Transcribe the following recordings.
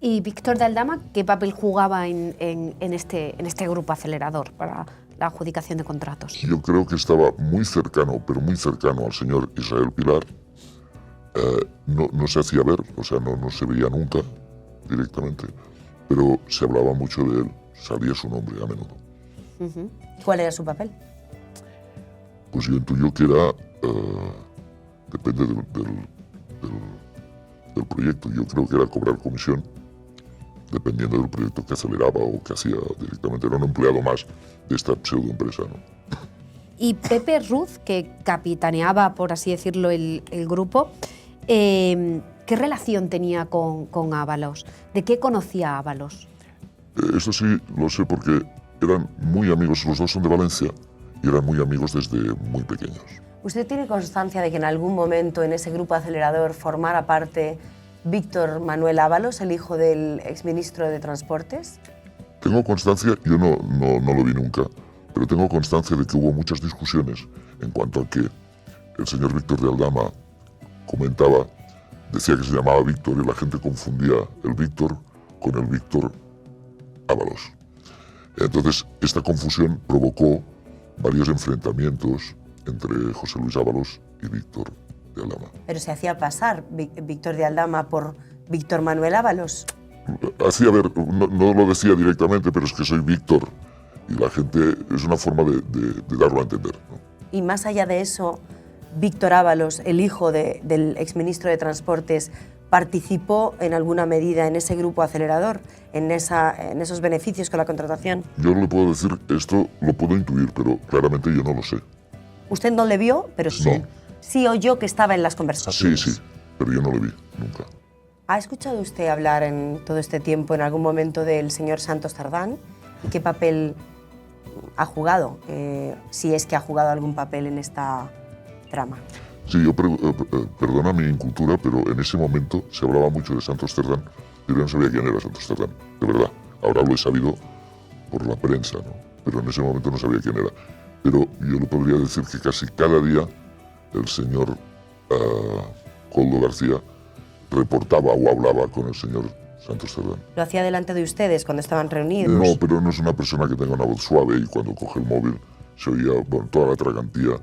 ¿Y Víctor de Aldama qué papel jugaba en este grupo acelerador para la adjudicación de contratos? Yo creo que estaba muy cercano, pero muy cercano al señor Israel Pilar. No se hacía ver, o sea, no se veía nunca directamente, pero se hablaba mucho de él, salía su nombre a menudo. ¿Cuál era su papel? Pues yo intuyo que era, depende del proyecto, yo creo que era cobrar comisión, dependiendo del proyecto que aceleraba o que hacía directamente. Era un empleado más de esta pseudoempresa, ¿no? Y Pepe Ruz, que capitaneaba, por así decirlo, el grupo, ¿qué relación tenía con Ábalos? ¿De qué conocía a Ábalos? Eso sí lo sé porque eran muy amigos, los dos son de Valencia, y eran muy amigos desde muy pequeños. ¿Usted tiene constancia de que en algún momento en ese grupo acelerador formara parte Víctor Manuel Ábalos, el hijo del exministro de Transportes? Tengo constancia, yo no lo vi nunca, pero tengo constancia de que hubo muchas discusiones en cuanto a que el señor Víctor de Aldama comentaba, decía que se llamaba Víctor y la gente confundía el Víctor con el Víctor Ábalos. Entonces, esta confusión provocó varios enfrentamientos entre José Luis Ábalos y Víctor de Aldama. ¿Pero se hacía pasar Víctor de Aldama por Víctor Manuel Ábalos? Hacía ver, no lo decía directamente, pero es que soy Víctor. Y la gente, es una forma de darlo a entender, ¿no? Y más allá de eso, Víctor Ábalos, el hijo del exministro de Transportes, ¿participó en alguna medida en ese grupo acelerador, en esos beneficios con la contratación? Yo no le puedo decir esto, lo puedo intuir, pero claramente yo no lo sé. ¿Usted no le vio? Pero sí, No. Sí oyó que estaba en las conversaciones. Sí, pero yo no lo vi, nunca. ¿Ha escuchado usted hablar en todo este tiempo, en algún momento, del señor Santos Cerdán? ¿Y qué papel ha jugado? Si es que ha jugado algún papel en esta trama. Sí, perdona mi incultura, pero en ese momento se hablaba mucho de Santos Cerdán y yo no sabía quién era Santos Cerdán, de verdad. Ahora lo he sabido por la prensa, ¿no? Pero en ese momento no sabía quién era. Pero yo le podría decir que casi cada día el señor Koldo García reportaba o hablaba con el señor Santos Cerdán. ¿Lo hacía delante de ustedes cuando estaban reunidos? No, pero no es una persona que tenga una voz suave y cuando coge el móvil se oía, bueno, toda la tragantía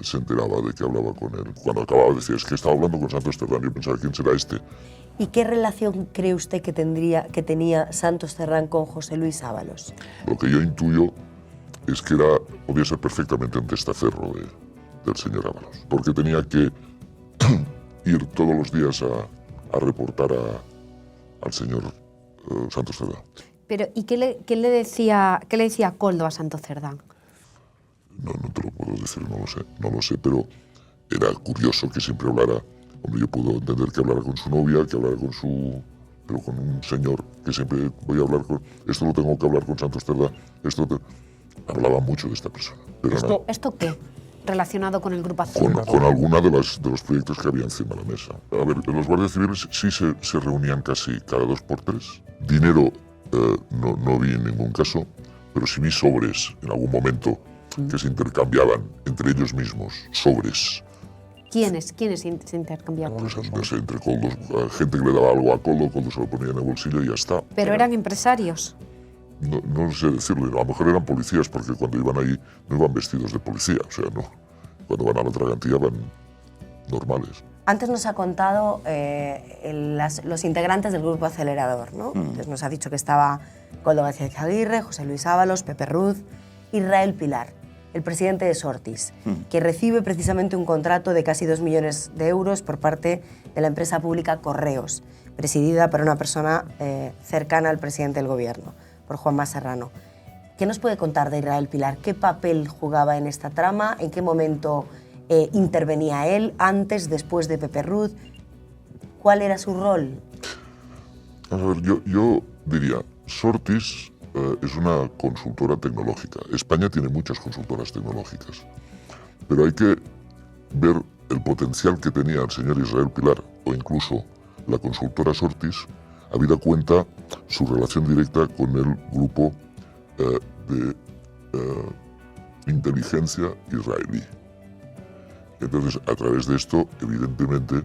se enteraba de que hablaba con él. Cuando acababa decía, es que estaba hablando con Santos Cerdán, yo pensaba, ¿quién será este? ¿Y qué relación cree usted que tenía Santos Cerdán con José Luis Ábalos? Lo que yo intuyo es que podía ser perfectamente un testaferro del señor Ábalos, porque tenía que ir todos los días a reportar al señor Santos Cerdán. Pero, ¿y qué le decía Koldo a Santos Cerdán? No te lo puedo decir, no lo sé, pero era curioso que siempre hablara. Hombre, yo puedo entender que hablara con su novia, que hablara pero con un señor que siempre voy a hablar con. Esto lo tengo que hablar con Santos Cerdán. Hablaba mucho de esta persona. Pero ¿Esto qué? Relacionado con el grupo acelerador. Con alguna de los proyectos que había encima de la mesa. A ver, los guardias civiles sí se reunían casi cada 2 por 3. Dinero no vi en ningún caso, pero sí vi sobres en algún momento que se intercambiaban entre ellos mismos, sobres. ¿Quiénes se intercambiaban? Pues, no sé, entre Koldos, gente que le daba algo a Koldo se lo ponía en el bolsillo y ya está. ¿Pero eran empresarios? No sé decirle, a lo mejor eran policías, porque cuando iban ahí no iban vestidos de policía, o sea, no. Cuando van a la tragantía van normales. Antes nos ha contado los integrantes del grupo acelerador, ¿no? Entonces nos ha dicho que estaba Koldo García Aguirre, José Luis Ábalos, Pepe Ruz, Israel Pilar, el presidente de Sortis, que recibe precisamente un contrato de casi 2 millones de euros por parte de la empresa pública Correos, presidida por una persona cercana al presidente del gobierno, por Juanma Serrano. ¿Qué nos puede contar de Israel Pilar? ¿Qué papel jugaba en esta trama? ¿En qué momento intervenía él? ¿Antes, después de Pepe Ruz? ¿Cuál era su rol? A ver, yo diría, Sortis es una consultora tecnológica. España tiene muchas consultoras tecnológicas, pero hay que ver el potencial que tenía el señor Israel Pilar o incluso la consultora Sortis, habida cuenta su relación directa con el grupo de inteligencia israelí. Entonces, a través de esto, evidentemente,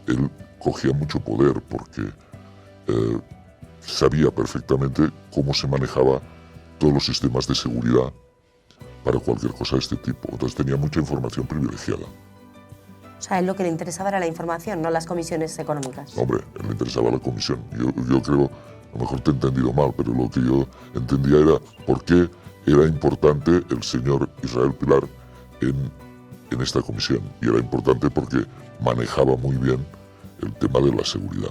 él cogía mucho poder porque sabía perfectamente cómo se manejaba todos los sistemas de seguridad para cualquier cosa de este tipo. Entonces tenía mucha información privilegiada. O sea, a él lo que le interesaba era la información, no las comisiones económicas. Hombre, a él le interesaba la comisión. Yo creo, a lo mejor te he entendido mal, pero lo que yo entendía era por qué era importante el señor Israel Pilar en esta comisión. Y era importante porque manejaba muy bien el tema de la seguridad.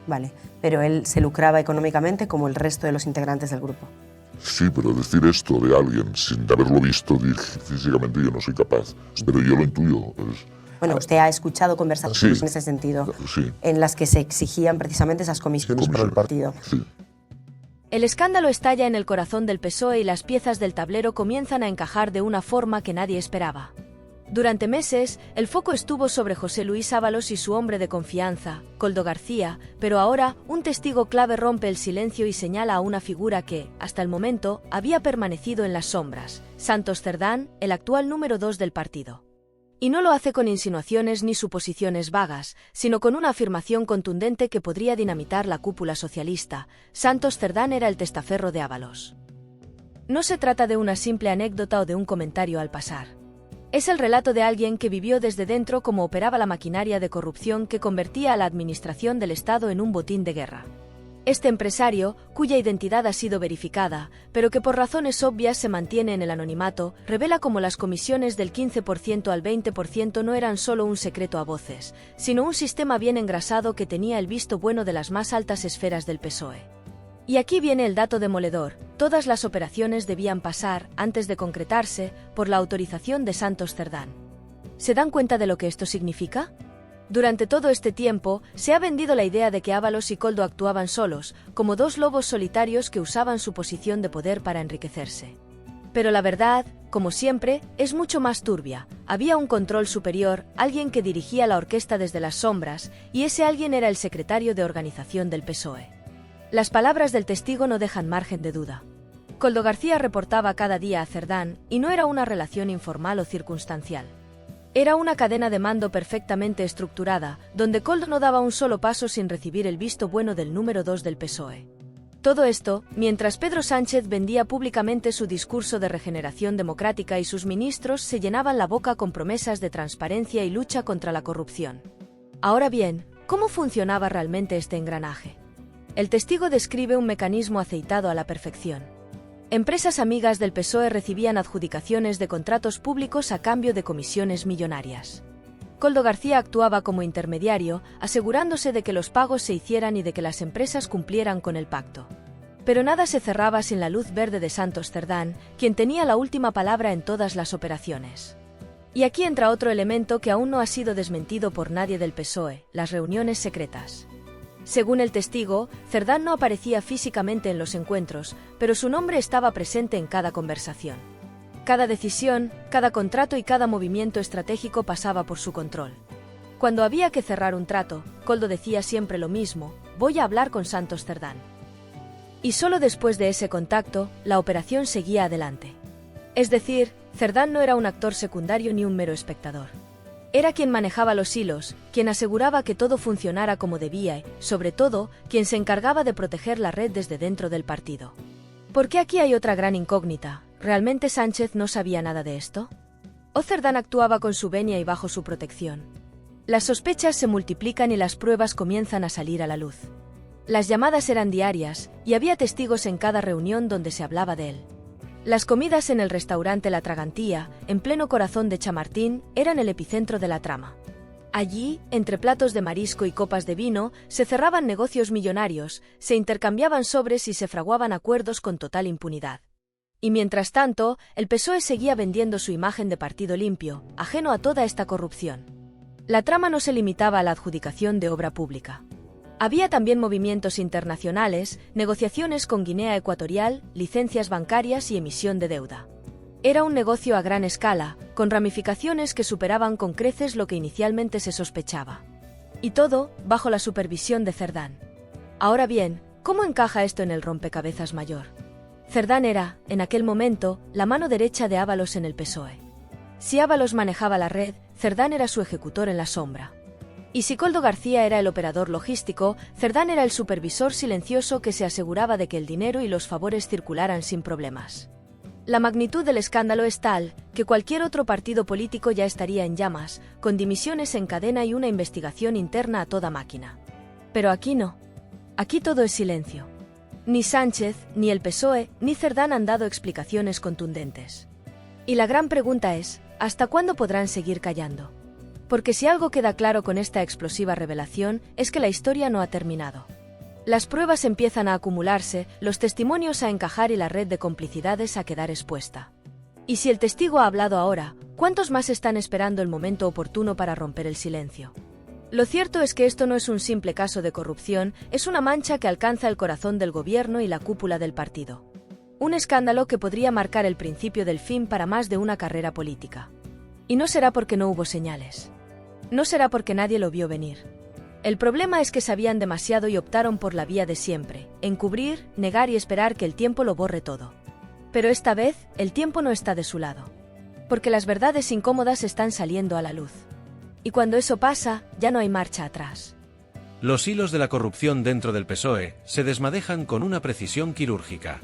Vale, pero él se lucraba económicamente como el resto de los integrantes del grupo. Sí, pero decir esto de alguien sin haberlo visto físicamente yo no soy capaz. Pero yo lo intuyo. Bueno, usted ha escuchado conversaciones Sí. en ese sentido, Sí. en las que se exigían precisamente esas comisiones para el partido. Sí. El escándalo estalla en el corazón del PSOE y las piezas del tablero comienzan a encajar de una forma que nadie esperaba. Durante meses, el foco estuvo sobre José Luis Ábalos y su hombre de confianza, Koldo García, pero ahora un testigo clave rompe el silencio y señala a una figura que, hasta el momento, había permanecido en las sombras: Santos Cerdán, el actual número 2 del partido. Y no lo hace con insinuaciones ni suposiciones vagas, sino con una afirmación contundente que podría dinamitar la cúpula socialista: Santos Cerdán era el testaferro de Ábalos. No se trata de una simple anécdota o de un comentario al pasar. Es el relato de alguien que vivió desde dentro cómo operaba la maquinaria de corrupción que convertía a la administración del Estado en un botín de guerra. Este empresario, cuya identidad ha sido verificada, pero que por razones obvias se mantiene en el anonimato, revela cómo las comisiones del 15% al 20% no eran solo un secreto a voces, sino un sistema bien engrasado que tenía el visto bueno de las más altas esferas del PSOE. Y aquí viene el dato demoledor: todas las operaciones debían pasar, antes de concretarse, por la autorización de Santos Cerdán. ¿Se dan cuenta de lo que esto significa? Durante todo este tiempo, se ha vendido la idea de que Ábalos y Koldo actuaban solos, como dos lobos solitarios que usaban su posición de poder para enriquecerse. Pero la verdad, como siempre, es mucho más turbia. Había un control superior, alguien que dirigía la orquesta desde las sombras, y ese alguien era el secretario de organización del PSOE. Las palabras del testigo no dejan margen de duda. Koldo García reportaba cada día a Cerdán, y no era una relación informal o circunstancial. Era una cadena de mando perfectamente estructurada, donde Koldo no daba un solo paso sin recibir el visto bueno del número 2 del PSOE. Todo esto, mientras Pedro Sánchez vendía públicamente su discurso de regeneración democrática y sus ministros se llenaban la boca con promesas de transparencia y lucha contra la corrupción. Ahora bien, ¿cómo funcionaba realmente este engranaje? El testigo describe un mecanismo aceitado a la perfección. Empresas amigas del PSOE recibían adjudicaciones de contratos públicos a cambio de comisiones millonarias. Koldo García actuaba como intermediario, asegurándose de que los pagos se hicieran y de que las empresas cumplieran con el pacto. Pero nada se cerraba sin la luz verde de Santos Cerdán, quien tenía la última palabra en todas las operaciones. Y aquí entra otro elemento que aún no ha sido desmentido por nadie del PSOE: las reuniones secretas. Según el testigo, Cerdán no aparecía físicamente en los encuentros, pero su nombre estaba presente en cada conversación. Cada decisión, cada contrato y cada movimiento estratégico pasaba por su control. Cuando había que cerrar un trato, Koldo decía siempre lo mismo: voy a hablar con Santos Cerdán. Y solo después de ese contacto, la operación seguía adelante. Es decir, Cerdán no era un actor secundario ni un mero espectador. Era quien manejaba los hilos, quien aseguraba que todo funcionara como debía y, sobre todo, quien se encargaba de proteger la red desde dentro del partido. Porque aquí hay otra gran incógnita: ¿realmente Sánchez no sabía nada de esto? ¿O Cerdán actuaba con su venia y bajo su protección? Las sospechas se multiplican y las pruebas comienzan a salir a la luz. Las llamadas eran diarias, y había testigos en cada reunión donde se hablaba de él. Las comidas en el restaurante La Tragantía, en pleno corazón de Chamartín, eran el epicentro de la trama. Allí, entre platos de marisco y copas de vino, se cerraban negocios millonarios, se intercambiaban sobres y se fraguaban acuerdos con total impunidad. Y mientras tanto, el PSOE seguía vendiendo su imagen de partido limpio, ajeno a toda esta corrupción. La trama no se limitaba a la adjudicación de obra pública. Había también movimientos internacionales, negociaciones con Guinea Ecuatorial, licencias bancarias y emisión de deuda. Era un negocio a gran escala, con ramificaciones que superaban con creces lo que inicialmente se sospechaba. Y todo, bajo la supervisión de Cerdán. Ahora bien, ¿cómo encaja esto en el rompecabezas mayor? Cerdán era, en aquel momento, la mano derecha de Ábalos en el PSOE. Si Ábalos manejaba la red, Cerdán era su ejecutor en la sombra. Y si Koldo García era el operador logístico, Cerdán era el supervisor silencioso que se aseguraba de que el dinero y los favores circularan sin problemas. La magnitud del escándalo es tal que cualquier otro partido político ya estaría en llamas, con dimisiones en cadena y una investigación interna a toda máquina. Pero aquí no. Aquí todo es silencio. Ni Sánchez, ni el PSOE, ni Cerdán han dado explicaciones contundentes. Y la gran pregunta es, ¿hasta cuándo podrán seguir callando? Porque si algo queda claro con esta explosiva revelación es que la historia no ha terminado. Las pruebas empiezan a acumularse, los testimonios a encajar y la red de complicidades a quedar expuesta. Y si el testigo ha hablado ahora, ¿cuántos más están esperando el momento oportuno para romper el silencio? Lo cierto es que esto no es un simple caso de corrupción, es una mancha que alcanza el corazón del gobierno y la cúpula del partido. Un escándalo que podría marcar el principio del fin para más de una carrera política. Y no será porque no hubo señales. No será porque nadie lo vio venir. El problema es que sabían demasiado y optaron por la vía de siempre, encubrir, negar y esperar que el tiempo lo borre todo. Pero esta vez, el tiempo no está de su lado. Porque las verdades incómodas están saliendo a la luz. Y cuando eso pasa, ya no hay marcha atrás. Los hilos de la corrupción dentro del PSOE se desmadejan con una precisión quirúrgica.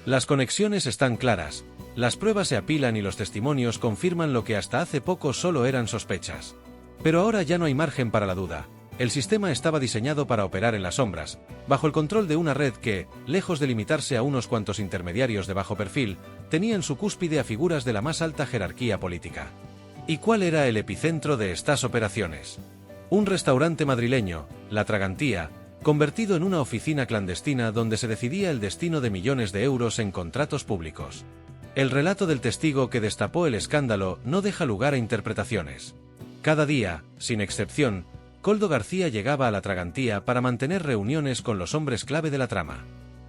Las conexiones están claras, las pruebas se apilan y los testimonios confirman lo que hasta hace poco solo eran sospechas. Pero ahora ya no hay margen para la duda. El sistema estaba diseñado para operar en las sombras, bajo el control de una red que, lejos de limitarse a unos cuantos intermediarios de bajo perfil, tenía en su cúspide a figuras de la más alta jerarquía política. ¿Y cuál era el epicentro de estas operaciones? Un restaurante madrileño, La Tragantía, convertido en una oficina clandestina donde se decidía el destino de millones de euros en contratos públicos. El relato del testigo que destapó el escándalo no deja lugar a interpretaciones. Cada día, sin excepción, Koldo García llegaba a La Tragantía para mantener reuniones con los hombres clave de la trama.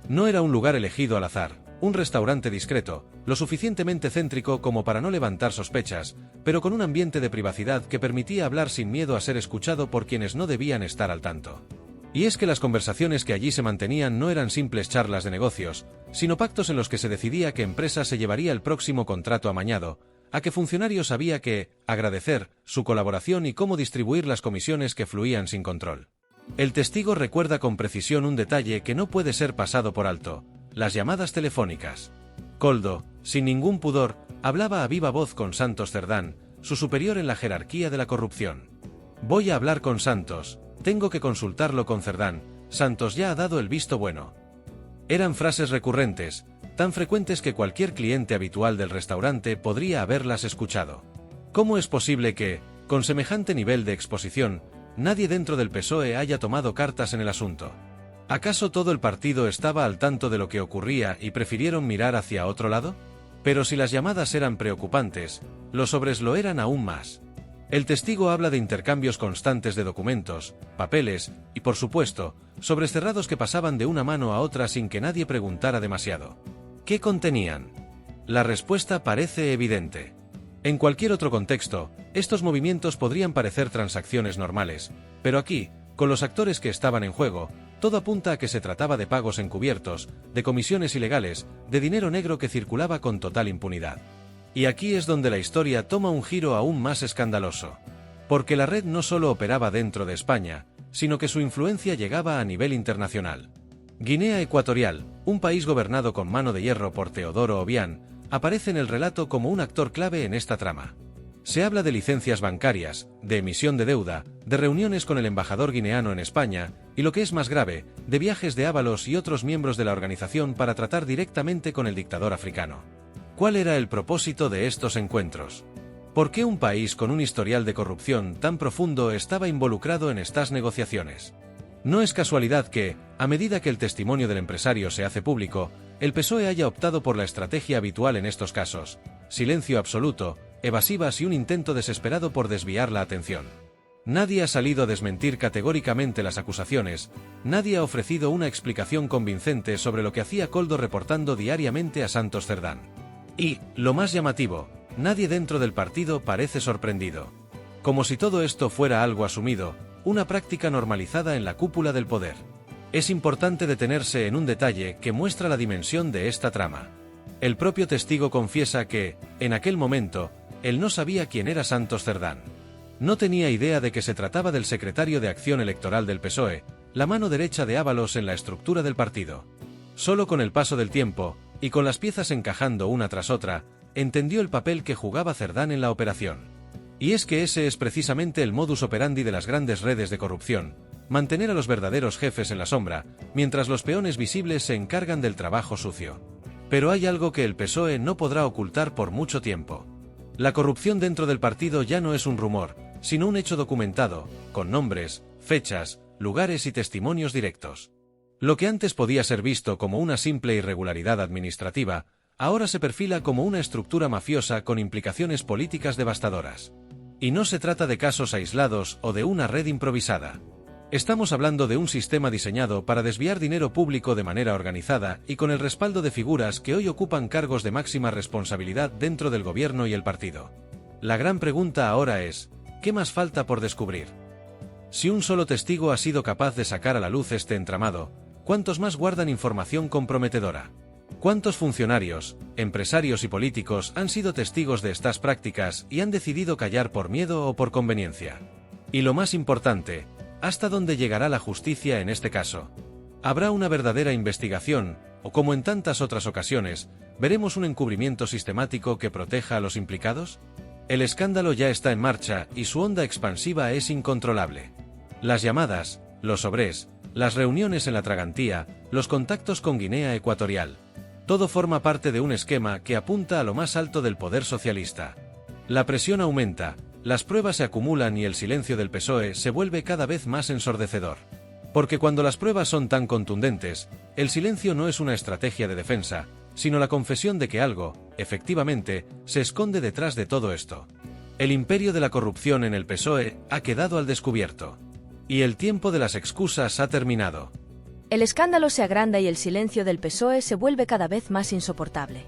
No era un lugar elegido al azar, un restaurante discreto, lo suficientemente céntrico como para no levantar sospechas, pero con un ambiente de privacidad que permitía hablar sin miedo a ser escuchado por quienes no debían estar al tanto. Y es que las conversaciones que allí se mantenían no eran simples charlas de negocios, sino pactos en los que se decidía qué empresa se llevaría el próximo contrato amañado, a qué funcionarios había que agradecer su colaboración y cómo distribuir las comisiones que fluían sin control. El testigo recuerda con precisión un detalle que no puede ser pasado por alto: las llamadas telefónicas. Koldo, sin ningún pudor, hablaba a viva voz con Santos Cerdán, su superior en la jerarquía de la corrupción. Voy a hablar con Santos, tengo que consultarlo con Cerdán, Santos ya ha dado el visto bueno. Eran frases recurrentes, tan frecuentes que cualquier cliente habitual del restaurante podría haberlas escuchado. ¿Cómo es posible que, con semejante nivel de exposición, nadie dentro del PSOE haya tomado cartas en el asunto? ¿Acaso todo el partido estaba al tanto de lo que ocurría y prefirieron mirar hacia otro lado? Pero si las llamadas eran preocupantes, los sobres lo eran aún más. El testigo habla de intercambios constantes de documentos, papeles y, por supuesto, sobres cerrados que pasaban de una mano a otra sin que nadie preguntara demasiado. ¿Qué contenían? La respuesta parece evidente. En cualquier otro contexto, estos movimientos podrían parecer transacciones normales, pero aquí, con los actores que estaban en juego, todo apunta a que se trataba de pagos encubiertos, de comisiones ilegales, de dinero negro que circulaba con total impunidad. Y aquí es donde la historia toma un giro aún más escandaloso. Porque la red no solo operaba dentro de España, sino que su influencia llegaba a nivel internacional. Guinea Ecuatorial, un país gobernado con mano de hierro por Teodoro Obiang, aparece en el relato como un actor clave en esta trama. Se habla de licencias bancarias, de emisión de deuda, de reuniones con el embajador guineano en España, y lo que es más grave, de viajes de Ábalos y otros miembros de la organización para tratar directamente con el dictador africano. ¿Cuál era el propósito de estos encuentros? ¿Por qué un país con un historial de corrupción tan profundo estaba involucrado en estas negociaciones? No es casualidad que, a medida que el testimonio del empresario se hace público, el PSOE haya optado por la estrategia habitual en estos casos: silencio absoluto, evasivas y un intento desesperado por desviar la atención. Nadie ha salido a desmentir categóricamente las acusaciones, nadie ha ofrecido una explicación convincente sobre lo que hacía Koldo reportando diariamente a Santos Cerdán. Y, lo más llamativo, nadie dentro del partido parece sorprendido. Como si todo esto fuera algo asumido, una práctica normalizada en la cúpula del poder. Es importante detenerse en un detalle que muestra la dimensión de esta trama. El propio testigo confiesa que, en aquel momento, él no sabía quién era Santos Cerdán. No tenía idea de que se trataba del secretario de Acción Electoral del PSOE, la mano derecha de Ábalos en la estructura del partido. Solo con el paso del tiempo, y con las piezas encajando una tras otra, entendió el papel que jugaba Cerdán en la operación. Y es que ese es precisamente el modus operandi de las grandes redes de corrupción: mantener a los verdaderos jefes en la sombra, mientras los peones visibles se encargan del trabajo sucio. Pero hay algo que el PSOE no podrá ocultar por mucho tiempo. La corrupción dentro del partido ya no es un rumor, sino un hecho documentado, con nombres, fechas, lugares y testimonios directos. Lo que antes podía ser visto como una simple irregularidad administrativa, ahora se perfila como una estructura mafiosa con implicaciones políticas devastadoras. Y no se trata de casos aislados o de una red improvisada. Estamos hablando de un sistema diseñado para desviar dinero público de manera organizada y con el respaldo de figuras que hoy ocupan cargos de máxima responsabilidad dentro del gobierno y el partido. La gran pregunta ahora es, ¿qué más falta por descubrir? Si un solo testigo ha sido capaz de sacar a la luz este entramado, ¿cuántos más guardan información comprometedora? ¿Cuántos funcionarios, empresarios y políticos han sido testigos de estas prácticas y han decidido callar por miedo o por conveniencia? Y lo más importante, ¿hasta dónde llegará la justicia en este caso? ¿Habrá una verdadera investigación, o como en tantas otras ocasiones, veremos un encubrimiento sistemático que proteja a los implicados? El escándalo ya está en marcha y su onda expansiva es incontrolable. Las llamadas, los sobres, las reuniones en la Tragantía, los contactos con Guinea Ecuatorial. Todo forma parte de un esquema que apunta a lo más alto del poder socialista. La presión aumenta, las pruebas se acumulan y el silencio del PSOE se vuelve cada vez más ensordecedor. Porque cuando las pruebas son tan contundentes, el silencio no es una estrategia de defensa, sino la confesión de que algo, efectivamente, se esconde detrás de todo esto. El imperio de la corrupción en el PSOE ha quedado al descubierto. Y el tiempo de las excusas ha terminado. El escándalo se agranda y el silencio del PSOE se vuelve cada vez más insoportable.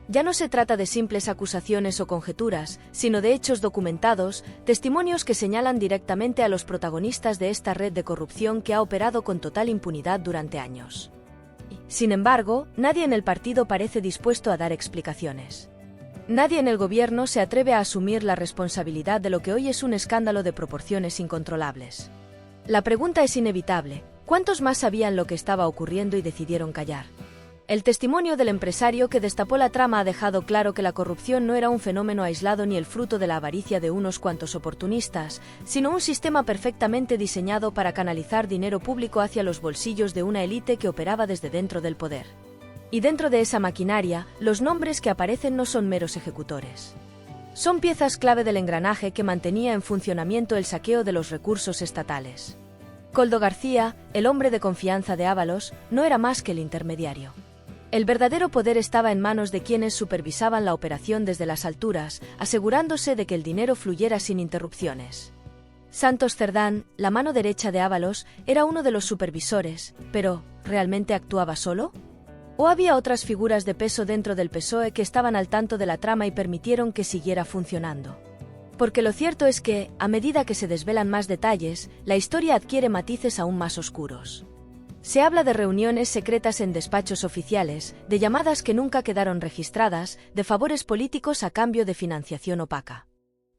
Ya no se trata de simples acusaciones o conjeturas, sino de hechos documentados, testimonios que señalan directamente a los protagonistas de esta red de corrupción que ha operado con total impunidad durante años. Sin embargo, nadie en el partido parece dispuesto a dar explicaciones. Nadie en el gobierno se atreve a asumir la responsabilidad de lo que hoy es un escándalo de proporciones incontrolables. La pregunta es inevitable: ¿cuántos más sabían lo que estaba ocurriendo y decidieron callar? El testimonio del empresario que destapó la trama ha dejado claro que la corrupción no era un fenómeno aislado ni el fruto de la avaricia de unos cuantos oportunistas, sino un sistema perfectamente diseñado para canalizar dinero público hacia los bolsillos de una élite que operaba desde dentro del poder. Y dentro de esa maquinaria, los nombres que aparecen no son meros ejecutores. Son piezas clave del engranaje que mantenía en funcionamiento el saqueo de los recursos estatales. Koldo García, el hombre de confianza de Ábalos, no era más que el intermediario. El verdadero poder estaba en manos de quienes supervisaban la operación desde las alturas, asegurándose de que el dinero fluyera sin interrupciones. Santos Cerdán, la mano derecha de Ábalos, era uno de los supervisores, pero ¿realmente actuaba solo? ¿O había otras figuras de peso dentro del PSOE que estaban al tanto de la trama y permitieron que siguiera funcionando? Porque lo cierto es que, a medida que se desvelan más detalles, la historia adquiere matices aún más oscuros. Se habla de reuniones secretas en despachos oficiales, de llamadas que nunca quedaron registradas, de favores políticos a cambio de financiación opaca.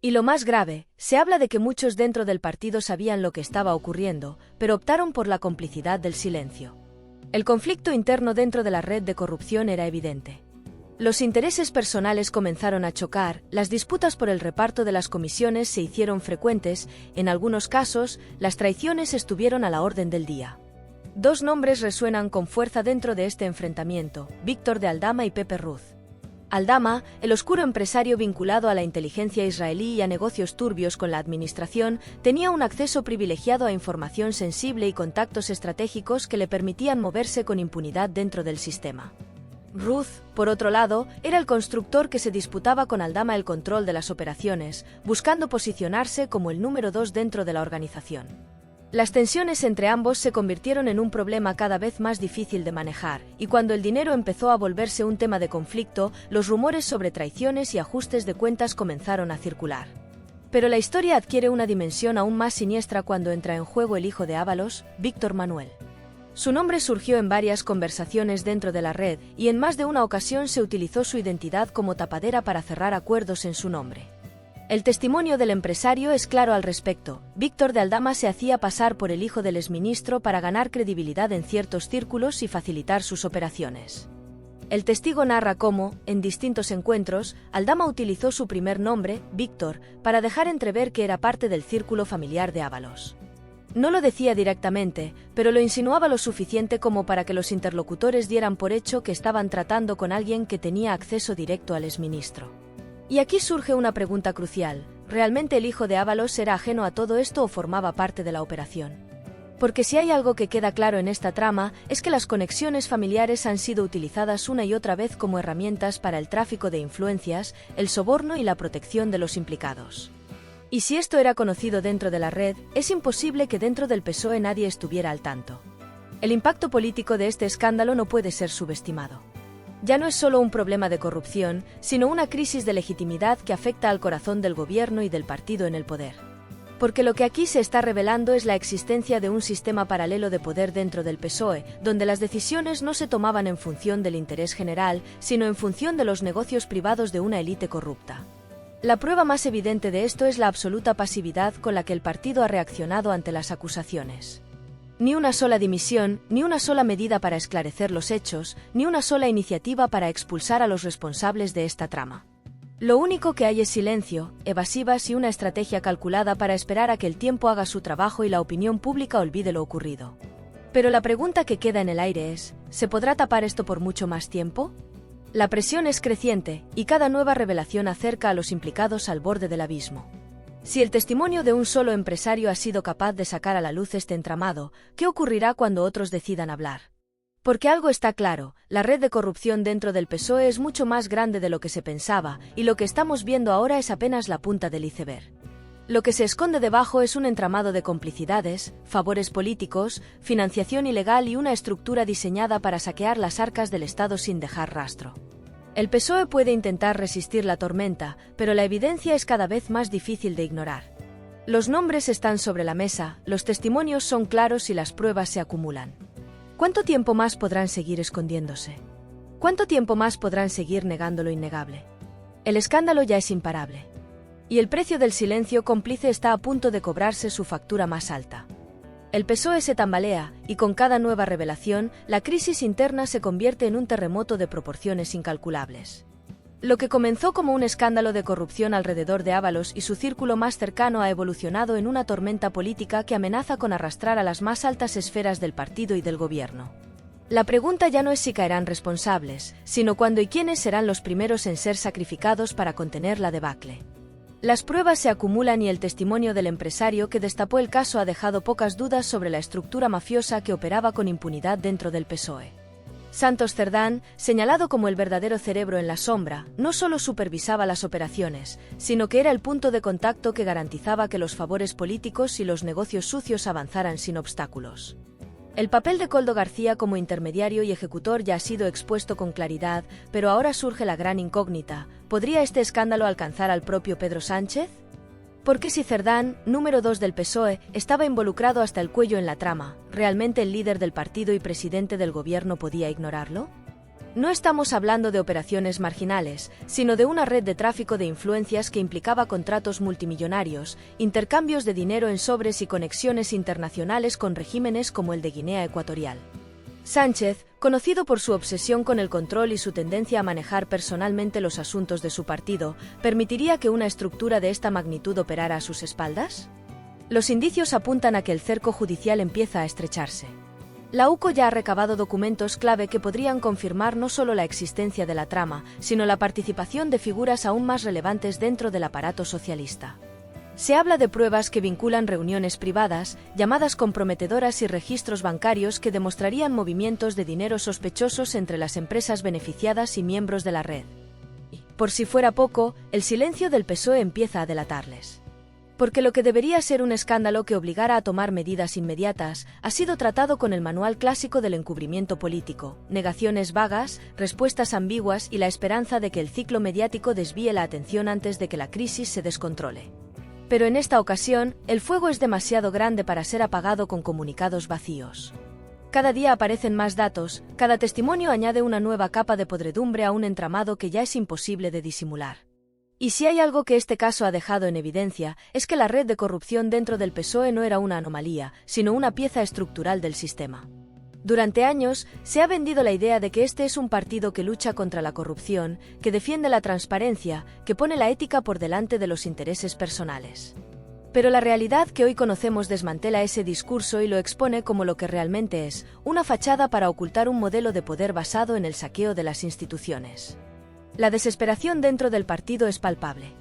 Y lo más grave, se habla de que muchos dentro del partido sabían lo que estaba ocurriendo, pero optaron por la complicidad del silencio. El conflicto interno dentro de la red de corrupción era evidente. Los intereses personales comenzaron a chocar, las disputas por el reparto de las comisiones se hicieron frecuentes, en algunos casos, las traiciones estuvieron a la orden del día. Dos nombres resuenan con fuerza dentro de este enfrentamiento: Víctor de Aldama y Pepe Ruz. Aldama, el oscuro empresario vinculado a la inteligencia israelí y a negocios turbios con la administración, tenía un acceso privilegiado a información sensible y contactos estratégicos que le permitían moverse con impunidad dentro del sistema. Ruz, por otro lado, era el constructor que se disputaba con Aldama el control de las operaciones, buscando posicionarse como el número 2 dentro de la organización. Las tensiones entre ambos se convirtieron en un problema cada vez más difícil de manejar, y cuando el dinero empezó a volverse un tema de conflicto, los rumores sobre traiciones y ajustes de cuentas comenzaron a circular. Pero la historia adquiere una dimensión aún más siniestra cuando entra en juego el hijo de Ábalos, Víctor Manuel. Su nombre surgió en varias conversaciones dentro de la red, y en más de una ocasión se utilizó su identidad como tapadera para cerrar acuerdos en su nombre. El testimonio del empresario es claro al respecto. Víctor de Aldama se hacía pasar por el hijo del exministro para ganar credibilidad en ciertos círculos y facilitar sus operaciones. El testigo narra cómo, en distintos encuentros, Aldama utilizó su primer nombre, Víctor, para dejar entrever que era parte del círculo familiar de Ábalos. No lo decía directamente, pero lo insinuaba lo suficiente como para que los interlocutores dieran por hecho que estaban tratando con alguien que tenía acceso directo al exministro. Y aquí surge una pregunta crucial: ¿realmente el hijo de Ábalos era ajeno a todo esto o formaba parte de la operación? Porque si hay algo que queda claro en esta trama, es que las conexiones familiares han sido utilizadas una y otra vez como herramientas para el tráfico de influencias, el soborno y la protección de los implicados. Y si esto era conocido dentro de la red, es imposible que dentro del PSOE nadie estuviera al tanto. El impacto político de este escándalo no puede ser subestimado. Ya no es solo un problema de corrupción, sino una crisis de legitimidad que afecta al corazón del gobierno y del partido en el poder. Porque lo que aquí se está revelando es la existencia de un sistema paralelo de poder dentro del PSOE, donde las decisiones no se tomaban en función del interés general, sino en función de los negocios privados de una élite corrupta. La prueba más evidente de esto es la absoluta pasividad con la que el partido ha reaccionado ante las acusaciones. Ni una sola dimisión, ni una sola medida para esclarecer los hechos, ni una sola iniciativa para expulsar a los responsables de esta trama. Lo único que hay es silencio, evasivas y una estrategia calculada para esperar a que el tiempo haga su trabajo y la opinión pública olvide lo ocurrido. Pero la pregunta que queda en el aire es: ¿se podrá tapar esto por mucho más tiempo? La presión es creciente, y cada nueva revelación acerca a los implicados al borde del abismo. Si el testimonio de un solo empresario ha sido capaz de sacar a la luz este entramado, ¿qué ocurrirá cuando otros decidan hablar? Porque algo está claro: la red de corrupción dentro del PSOE es mucho más grande de lo que se pensaba, y lo que estamos viendo ahora es apenas la punta del iceberg. Lo que se esconde debajo es un entramado de complicidades, favores políticos, financiación ilegal y una estructura diseñada para saquear las arcas del Estado sin dejar rastro. El PSOE puede intentar resistir la tormenta, pero la evidencia es cada vez más difícil de ignorar. Los nombres están sobre la mesa, los testimonios son claros y las pruebas se acumulan. ¿Cuánto tiempo más podrán seguir escondiéndose? ¿Cuánto tiempo más podrán seguir negando lo innegable? El escándalo ya es imparable. Y el precio del silencio cómplice está a punto de cobrarse su factura más alta. El PSOE se tambalea, y con cada nueva revelación, la crisis interna se convierte en un terremoto de proporciones incalculables. Lo que comenzó como un escándalo de corrupción alrededor de Ábalos y su círculo más cercano ha evolucionado en una tormenta política que amenaza con arrastrar a las más altas esferas del partido y del gobierno. La pregunta ya no es si caerán responsables, sino cuándo y quiénes serán los primeros en ser sacrificados para contener la debacle. Las pruebas se acumulan y el testimonio del empresario que destapó el caso ha dejado pocas dudas sobre la estructura mafiosa que operaba con impunidad dentro del PSOE. Santos Cerdán, señalado como el verdadero cerebro en la sombra, no solo supervisaba las operaciones, sino que era el punto de contacto que garantizaba que los favores políticos y los negocios sucios avanzaran sin obstáculos. El papel de Koldo García como intermediario y ejecutor ya ha sido expuesto con claridad, pero ahora surge la gran incógnita: ¿podría este escándalo alcanzar al propio Pedro Sánchez? Porque si Cerdán, número 2 del PSOE, estaba involucrado hasta el cuello en la trama, ¿realmente el líder del partido y presidente del gobierno podía ignorarlo? No estamos hablando de operaciones marginales, sino de una red de tráfico de influencias que implicaba contratos multimillonarios, intercambios de dinero en sobres y conexiones internacionales con regímenes como el de Guinea Ecuatorial. Sánchez, conocido por su obsesión con el control y su tendencia a manejar personalmente los asuntos de su partido, ¿permitiría que una estructura de esta magnitud operara a sus espaldas? Los indicios apuntan a que el cerco judicial empieza a estrecharse. La UCO ya ha recabado documentos clave que podrían confirmar no solo la existencia de la trama, sino la participación de figuras aún más relevantes dentro del aparato socialista. Se habla de pruebas que vinculan reuniones privadas, llamadas comprometedoras y registros bancarios que demostrarían movimientos de dinero sospechosos entre las empresas beneficiadas y miembros de la red. Por si fuera poco, el silencio del PSOE empieza a delatarles. Porque lo que debería ser un escándalo que obligara a tomar medidas inmediatas, ha sido tratado con el manual clásico del encubrimiento político: negaciones vagas, respuestas ambiguas y la esperanza de que el ciclo mediático desvíe la atención antes de que la crisis se descontrole. Pero en esta ocasión, el fuego es demasiado grande para ser apagado con comunicados vacíos. Cada día aparecen más datos, cada testimonio añade una nueva capa de podredumbre a un entramado que ya es imposible de disimular. Y si hay algo que este caso ha dejado en evidencia, es que la red de corrupción dentro del PSOE no era una anomalía, sino una pieza estructural del sistema. Durante años, se ha vendido la idea de que este es un partido que lucha contra la corrupción, que defiende la transparencia, que pone la ética por delante de los intereses personales. Pero la realidad que hoy conocemos desmantela ese discurso y lo expone como lo que realmente es, una fachada para ocultar un modelo de poder basado en el saqueo de las instituciones. La desesperación dentro del partido es palpable.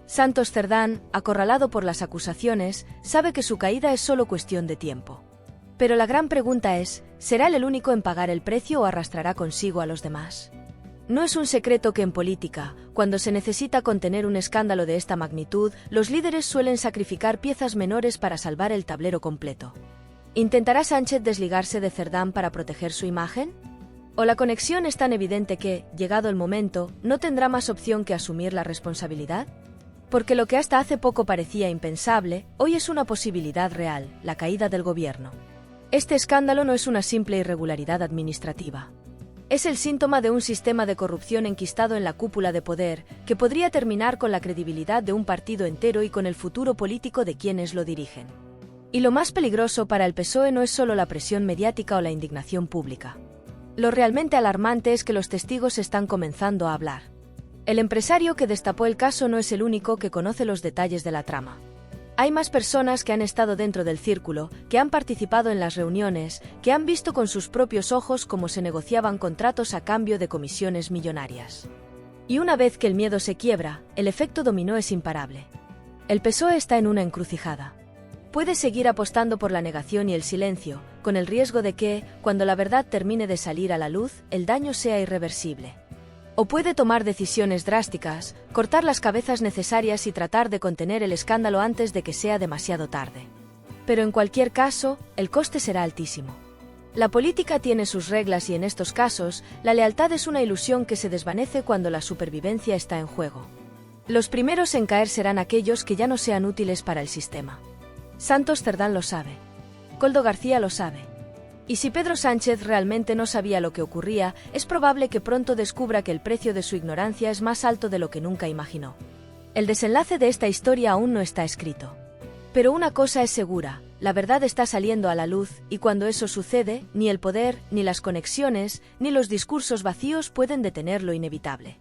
Santos Cerdán, acorralado por las acusaciones, sabe que su caída es solo cuestión de tiempo. Pero la gran pregunta es, ¿será él el único en pagar el precio o arrastrará consigo a los demás? No es un secreto que en política, cuando se necesita contener un escándalo de esta magnitud, los líderes suelen sacrificar piezas menores para salvar el tablero completo. ¿Intentará Sánchez desligarse de Cerdán para proteger su imagen? ¿O la conexión es tan evidente que, llegado el momento, no tendrá más opción que asumir la responsabilidad? Porque lo que hasta hace poco parecía impensable, hoy es una posibilidad real, la caída del gobierno. Este escándalo no es una simple irregularidad administrativa. Es el síntoma de un sistema de corrupción enquistado en la cúpula de poder, que podría terminar con la credibilidad de un partido entero y con el futuro político de quienes lo dirigen. Y lo más peligroso para el PSOE no es solo la presión mediática o la indignación pública. Lo realmente alarmante es que los testigos están comenzando a hablar. El empresario que destapó el caso no es el único que conoce los detalles de la trama. Hay más personas que han estado dentro del círculo, que han participado en las reuniones, que han visto con sus propios ojos cómo se negociaban contratos a cambio de comisiones millonarias. Y una vez que el miedo se quiebra, el efecto dominó es imparable. El PSOE está en una encrucijada. Puede seguir apostando por la negación y el silencio, con el riesgo de que, cuando la verdad termine de salir a la luz, el daño sea irreversible. O puede tomar decisiones drásticas, cortar las cabezas necesarias y tratar de contener el escándalo antes de que sea demasiado tarde. Pero en cualquier caso, el coste será altísimo. La política tiene sus reglas y en estos casos, la lealtad es una ilusión que se desvanece cuando la supervivencia está en juego. Los primeros en caer serán aquellos que ya no sean útiles para el sistema. Santos Cerdán lo sabe. Koldo García lo sabe. Y si Pedro Sánchez realmente no sabía lo que ocurría, es probable que pronto descubra que el precio de su ignorancia es más alto de lo que nunca imaginó. El desenlace de esta historia aún no está escrito. Pero una cosa es segura, la verdad está saliendo a la luz, y cuando eso sucede, ni el poder, ni las conexiones, ni los discursos vacíos pueden detener lo inevitable.